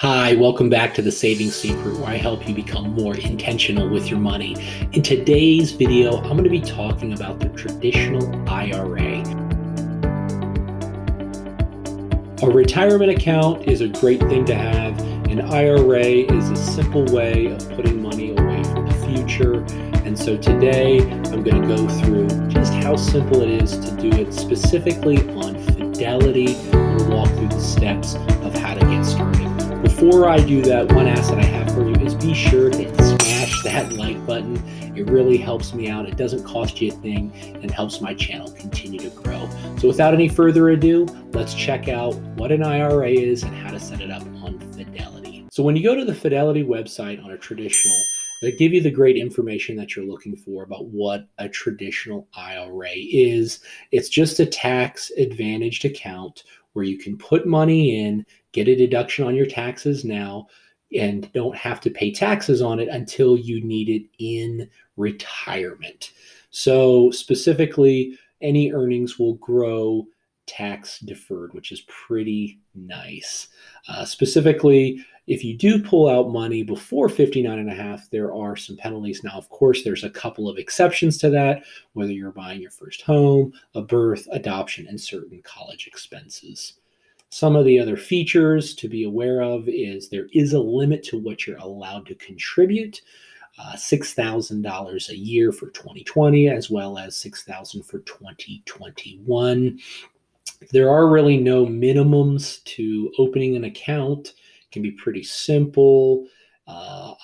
Hi, welcome back to the Saving Secret, where I help you become more intentional with your money. In today's video, I'm going to be talking about the traditional IRA. A retirement account is a great thing to have. An IRA is a simple way of putting money away for the future. And so today, I'm going to go through just how simple it is to do it specifically on Fidelity. I'm going to walk through the steps of how to get started. Before I do that, one ask that I have for you is be sure to smash that like button. It really helps me out. It doesn't cost you a thing and helps my channel continue to grow. So without any further ado, let's check out what an IRA is and how to set it up on Fidelity. So when you go to the Fidelity website on a traditional, they give you the great information that you're looking for about what a traditional IRA is. It's just a tax advantaged account where you can put money in, get a deduction on your taxes now, and don't have to pay taxes on it until you need it in retirement. So specifically, any earnings will grow tax deferred, which is pretty nice. Specifically, if you do pull out money before 59 and a half, there are some penalties. Now, of course, there's a couple of exceptions to that, whether you're buying your first home, a birth, adoption, and certain college expenses. Some of the other features to be aware of is there is a limit to what you're allowed to contribute. $6,000 a year for 2020, as well as $6,000 for 2021. There are really no minimums to opening an account. It can be pretty simple.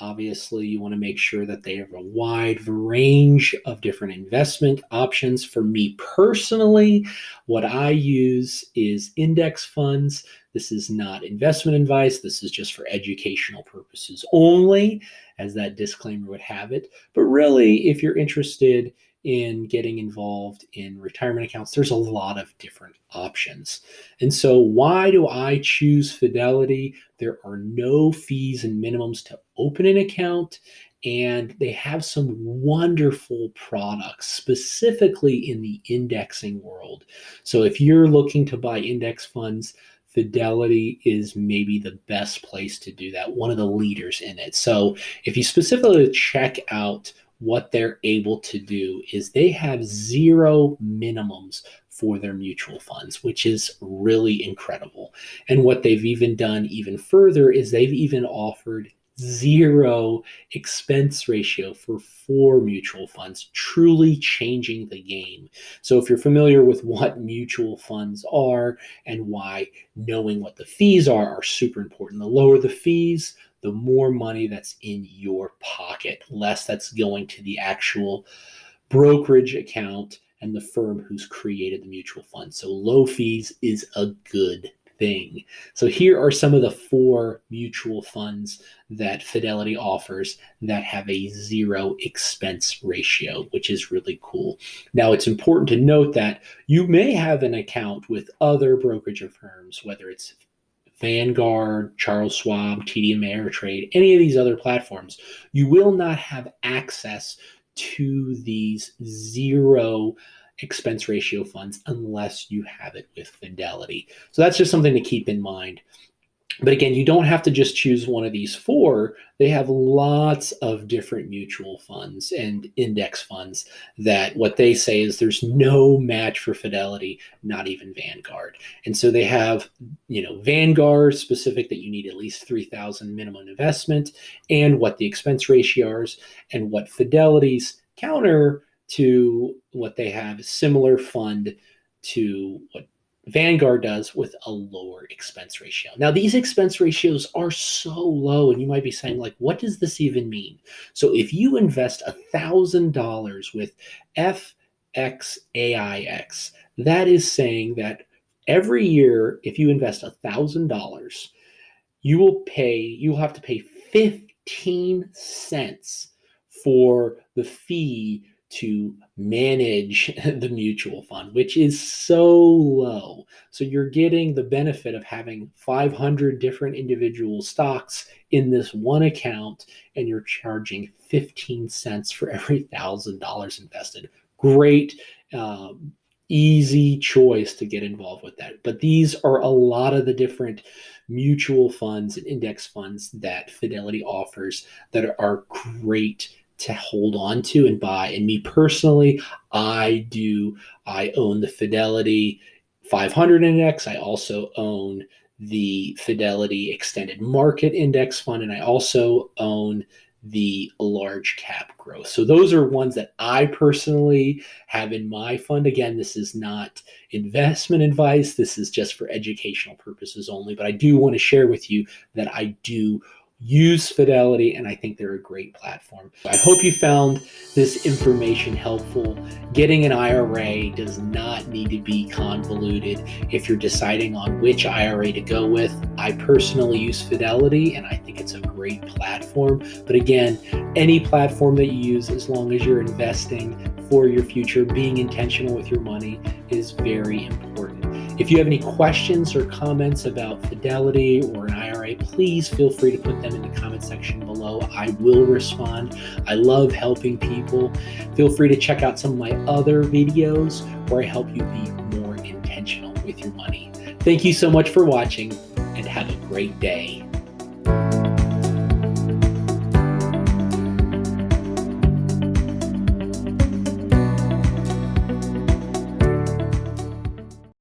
Obviously, you want to make sure that they have a wide range of different investment options. For me personally, what I use is index funds. This is not investment advice. This is just for educational purposes only, as that disclaimer would have it. But really, if you're interested in getting involved in retirement accounts, there's a lot of different options. And so why do I choose Fidelity? There are no fees and minimums to open an account, and they have some wonderful products, specifically in the indexing world. So if you're looking to buy index funds, Fidelity is maybe the best place to do that, one of the leaders in it. So if you specifically check out what they're able to do, is they have zero minimums for their mutual funds, which is really incredible. And what they've even done even further is they've even offered zero expense ratio for 4 mutual funds, truly changing the game. So if you're familiar with what mutual funds are and why knowing what the fees are super important. The lower the fees, the more money that's in your pocket, less that's going to the actual brokerage account and the firm who's created the mutual fund. So low fees is a good thing. So here are some of the 4 mutual funds that Fidelity offers that have a zero expense ratio, which is really cool. Now, it's important to note that you may have an account with other brokerage firms, whether it's Vanguard, Charles Schwab, TD Ameritrade, any of these other platforms. You will not have access to these zero expense ratio funds unless you have it with Fidelity. So that's just something to keep in mind. But again, you don't have to just choose one of these 4. They have lots of different mutual funds and index funds that what they say is there's no match for Fidelity, not even Vanguard. And so they have, Vanguard specific that you need at least $3,000 minimum investment, and what the expense ratio is, and what Fidelity's counter to what they have similar fund to what Vanguard does with a lower expense ratio. Now, these expense ratios are so low, and you might be saying, like, what does this even mean? So if you invest $1,000 with FXAIX, that is saying that every year, if you invest $1,000, you'll have to pay 15 cents for the fee to manage the mutual fund, which is so low. So you're getting the benefit of having 500 different individual stocks in this one account, and you're charging 15 cents for every $1,000 invested. Great easy choice to get involved with that. But these are a lot of the different mutual funds and index funds that Fidelity offers that are great to hold on to and buy. And me personally, I own the Fidelity 500 index. I also own the Fidelity Extended Market Index Fund, and I also own the large cap growth. So those are ones that I personally have in my fund. Again, this is not investment advice. This is just for educational purposes only. But I do want to share with you that I do use Fidelity, and I think they're a great platform. I hope you found this information helpful. Getting an IRA does not need to be convoluted if you're deciding on which IRA to go with. I personally use Fidelity, and I think it's a great platform. But again, any platform that you use, as long as you're investing for your future, being intentional with your money is very important. If you have any questions or comments about Fidelity or an IRA, please feel free to put them in the comment section below. I will respond. I love helping people. Feel free to check out some of my other videos where I help you be more intentional with your money. Thank you so much for watching, and have a great day.